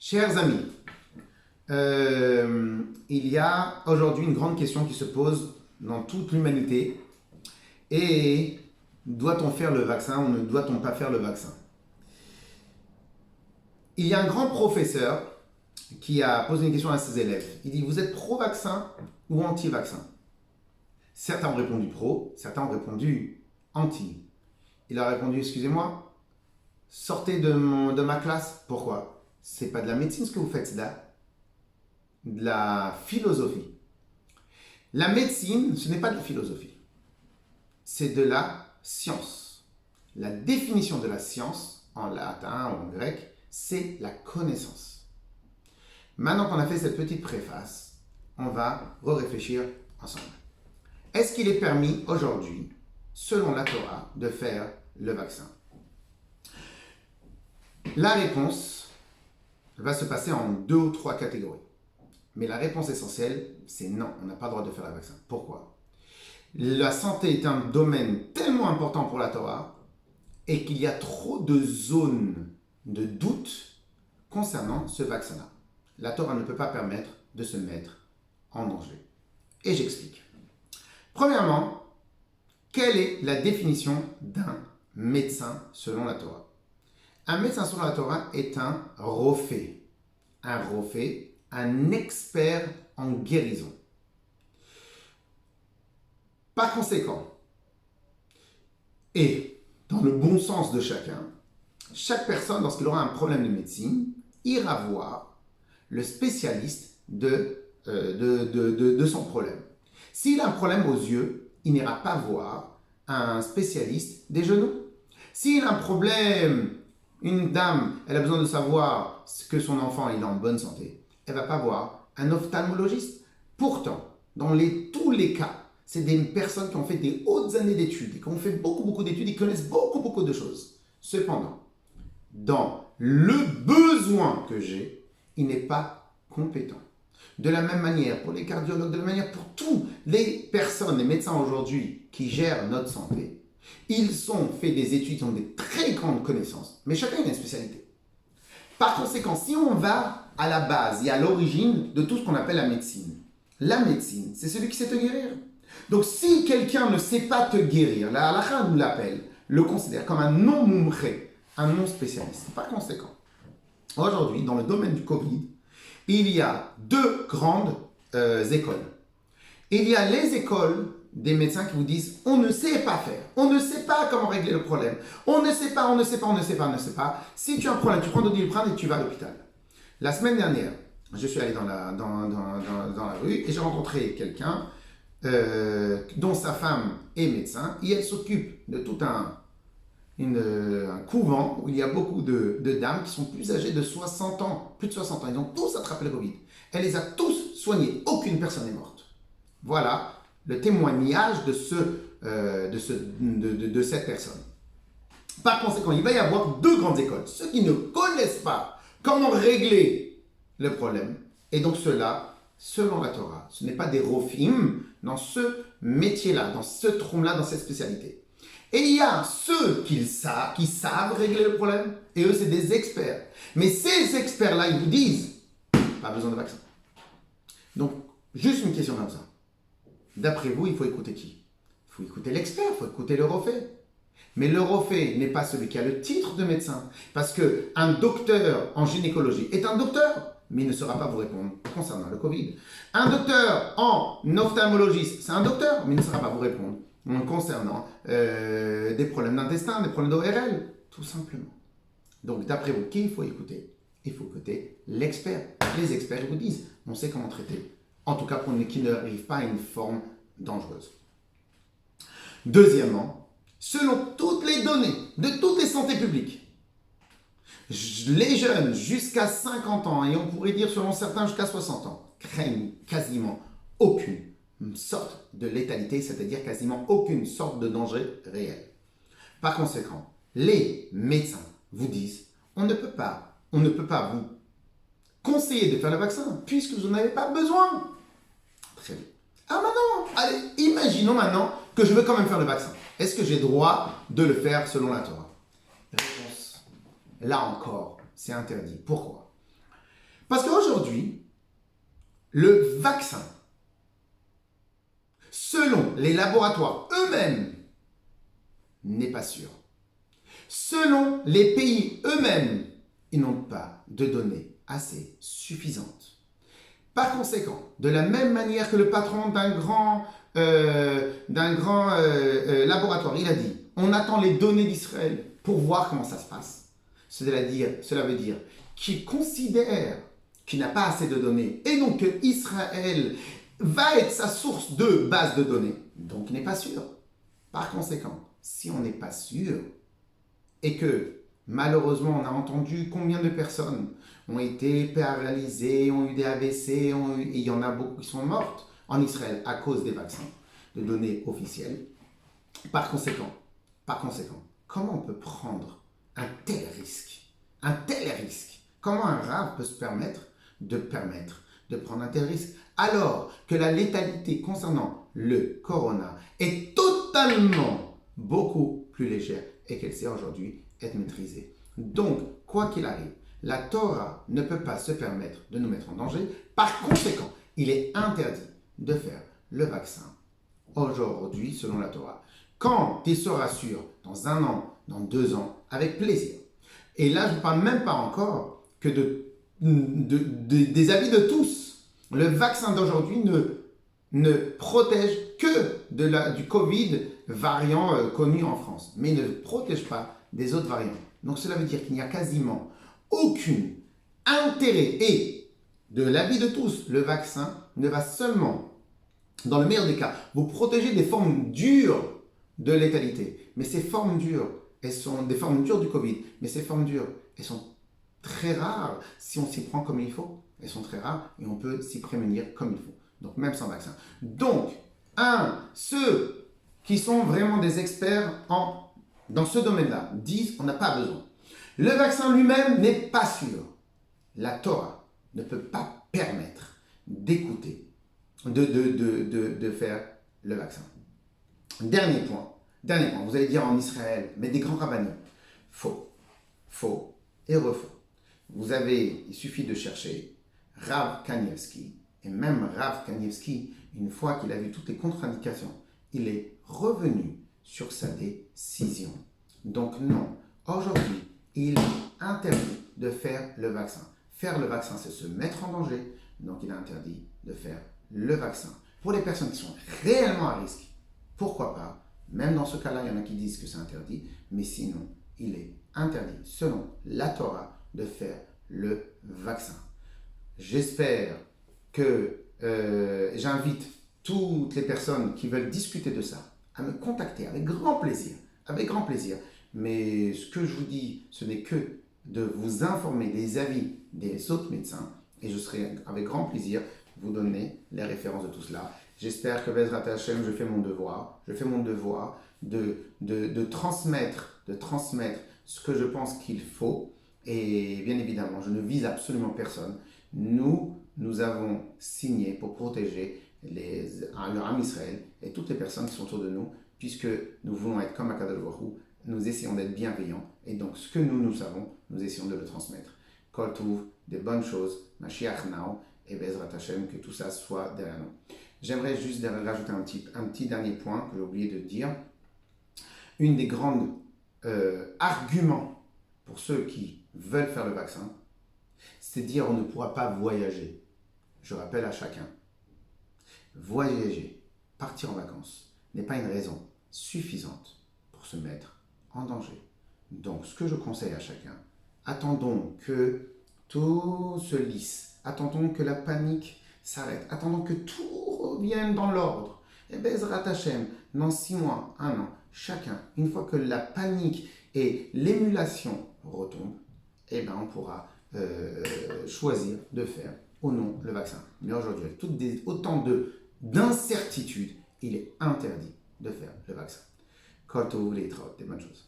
Chers amis, il y a aujourd'hui une grande question qui se pose dans toute l'humanité. Et doit-on faire le vaccin ou ne doit-on pas faire le vaccin? Il y a un grand professeur qui a posé une question à ses élèves. Il dit, vous êtes pro-vaccin ou anti-vaccin? Certains ont répondu pro, certains ont répondu anti. Il a répondu, excusez-moi, sortez de ma classe. Pourquoi? C'est pas de la médecine ce que vous faites, c'est de la philosophie. La médecine, ce n'est pas de la philosophie. C'est de la science. La définition de la science, en latin ou en grec, c'est la connaissance. Maintenant qu'on a fait cette petite préface, on va réfléchir ensemble. Est-ce qu'il est permis aujourd'hui, selon la Torah, de faire le vaccin? La réponse va se passer en 2 ou 3 catégories. Mais la réponse essentielle, c'est non, on n'a pas le droit de faire le vaccin. Pourquoi? La santé est un domaine tellement important pour la Torah et qu'il y a trop de zones de doute concernant ce vaccin-là. La Torah ne peut pas permettre de se mettre en danger. Et j'explique. Premièrement, quelle est la définition d'un médecin selon la Torah? Un médecin selon la Torah est un rophé. Un rophé, un expert en guérison. Par conséquent, et dans le bon sens de chacun, chaque personne, lorsqu'il aura un problème de médecine, ira voir le spécialiste de son problème. S'il a un problème aux yeux, il n'ira pas voir un spécialiste des genoux. S'il a un problème, une dame, elle a besoin de savoir que son enfant est en bonne santé, elle ne va pas voir un ophtalmologiste. Pourtant, dans tous les cas, c'est des personnes qui ont fait des hautes années d'études, qui ont fait beaucoup d'études, qui connaissent beaucoup de choses. Cependant, dans le besoin que j'ai, il n'est pas compétent. De la même manière pour les cardiologues, de la même manière pour tous les personnes, les médecins aujourd'hui qui gèrent notre santé, ils ont fait des études, ils ont des très grandes connaissances, mais chacun a une spécialité. Par conséquent, si on va à la base et à l'origine de tout ce qu'on appelle la médecine, c'est celui qui sait te guérir. Donc si quelqu'un ne sait pas te guérir, la halakha nous l'appelle, le considère comme un non-mumché, un non-spécialiste. Par conséquent, aujourd'hui, dans le domaine du Covid, il y a 2 grandes écoles. Il y a les écoles des médecins qui vous disent on ne sait pas faire, on ne sait pas comment régler le problème, on ne sait pas. Si tu as un problème, tu prends de Doliprane et tu vas à l'hôpital. La semaine dernière, je suis allé dans la rue et j'ai rencontré quelqu'un dont sa femme est médecin et elle s'occupe de tout un couvent où il y a beaucoup de dames qui sont plus âgées de 60 ans, plus de 60 ans. Ils ont tous attrapé le Covid. Elle les a tous soignés. Aucune personne n'est morte. Voilà le témoignage de cette personne. Par conséquent, il va y avoir 2 grandes écoles. Ceux qui ne connaissent pas comment régler le problème. Et donc ceux-là, selon la Torah, ce n'est pas des rophim dans ce métier-là, dans ce trône-là, dans cette spécialité. Et il y a ceux qui savent régler le problème, et eux, c'est des experts. Mais ces experts-là, ils vous disent, pas besoin de vaccin. Donc, juste une question comme ça. D'après vous, il faut écouter qui? Il faut écouter l'expert, il faut écouter le rophé. Mais le rophé n'est pas celui qui a le titre de médecin. Parce qu'un docteur en gynécologie est un docteur, mais il ne saura pas vous répondre concernant le Covid. Un docteur en ophtalmologie, c'est un docteur, mais il ne saura pas vous répondre concernant des problèmes d'intestin, des problèmes d'ORL, tout simplement. Donc, d'après vous, qui il faut écouter? Il faut écouter l'expert. Les experts vous disent, on sait comment traiter. En tout cas, pour qui n'arrive pas à une forme dangereuse. Deuxièmement, selon toutes les données de toutes les santé publiques, les jeunes jusqu'à 50 ans, et on pourrait dire selon certains jusqu'à 60 ans, craignent quasiment aucune sorte de létalité, c'est-à-dire quasiment aucune sorte de danger réel. Par conséquent, les médecins vous disent on ne peut pas vous conseiller de faire le vaccin puisque vous n'en avez pas besoin. Très bien. Ah maintenant, allez, imaginons maintenant que je veux quand même faire le vaccin. Est-ce que j'ai droit de le faire selon la Torah? Réponse. Là encore, c'est interdit. Pourquoi? Parce qu'aujourd'hui, le vaccin, selon les laboratoires eux-mêmes, n'est pas sûr. Selon les pays eux-mêmes, ils n'ont pas de données assez suffisantes. Par conséquent, de la même manière que le patron d'un grand laboratoire, il a dit, on attend les données d'Israël pour voir comment ça se passe. Cela veut dire qu'il considère qu'il n'a pas assez de données et donc que Israël va être sa source de base de données. Donc il n'est pas sûr. Par conséquent, si on n'est pas sûr et que malheureusement on a entendu combien de personnes ont été paralysées, ont eu des AVC, et il y en a beaucoup qui sont mortes en Israël à cause des vaccins, de données officielles. Par conséquent, comment on peut prendre un tel risque? Un tel risque. Comment un rave peut se permettre de prendre un tel risque alors que la létalité concernant le corona est totalement beaucoup plus légère et qu'elle sait aujourd'hui être maîtrisée. Donc, quoi qu'il arrive, la Torah ne peut pas se permettre de nous mettre en danger. Par conséquent, il est interdit de faire le vaccin aujourd'hui selon la Torah. Quand il sera sûr, dans 1 an, dans 2 ans, avec plaisir. Et là, je ne parle même pas encore que des avis de tous. Le vaccin d'aujourd'hui ne protège que du Covid variant connu en France, mais ne protège pas des autres variants. Donc cela veut dire qu'il n'y a quasiment aucun intérêt. Et de l'avis de tous, le vaccin ne va seulement, dans le meilleur des cas, vous protéger des formes dures de létalité. Mais ces formes dures, elles sont des formes dures du Covid, mais ces formes dures, elles sont très rares si on s'y prend comme il faut. Elles sont très rares et on peut s'y prémunir comme il faut. Donc même sans vaccin. Donc, ceux qui sont vraiment des experts dans ce domaine-là disent qu'on n'a pas besoin. Le vaccin lui-même n'est pas sûr. La Torah ne peut pas permettre d'écouter, de faire le vaccin. Dernier point, vous allez dire en Israël, mais des grands rabbinats. Faux et refaux. Il suffit de chercher Rav Kanievski, et même Rav Kanievski, une fois qu'il a vu toutes les contre-indications, il est revenu sur sa décision. Donc non, aujourd'hui, il est interdit de faire le vaccin. Faire le vaccin, c'est se mettre en danger, donc il est interdit de faire le vaccin. Pour les personnes qui sont réellement à risque, pourquoi pas? Même dans ce cas-là, il y en a qui disent que c'est interdit, mais sinon, il est interdit, selon la Torah, de faire le vaccin. J'espère que j'invite toutes les personnes qui veulent discuter de ça à me contacter avec grand plaisir, Mais ce que je vous dis, ce n'est que de vous informer des avis des autres médecins et je serai avec grand plaisir vous donner les références de tout cela. J'espère que Bezrat Hashem, je fais mon devoir de transmettre ce que je pense qu'il faut. Et bien évidemment, je ne vise absolument personne. Nous avons signé pour protéger le Ham Israël et toutes les personnes qui sont autour de nous, puisque nous voulons être comme Akadosh Baruch Hu, nous essayons d'être bienveillants. Et donc, ce que nous savons, nous essayons de le transmettre. Kol Tov, des bonnes choses, Mashiach Now, et Bezrat Hashem, que tout ça soit derrière nous. J'aimerais juste rajouter un petit dernier point que j'ai oublié de dire. Une des grandes arguments pour ceux qui veulent faire le vaccin, c'est de dire on ne pourra pas voyager. Je rappelle à chacun, voyager, partir en vacances, n'est pas une raison suffisante pour se mettre en danger. Donc, ce que je conseille à chacun, attendons que tout se lisse, attendons que la panique s'arrête, attendons que tout revienne dans l'ordre. Et Bezrat Hashem, dans 6 mois, 1 an, chacun, une fois que la panique et l'émulation retombent, on pourra choisir de faire ou non le vaccin. Mais aujourd'hui, avec autant d'incertitudes, il est interdit de faire le vaccin. Kol Tov, les bonnes choses.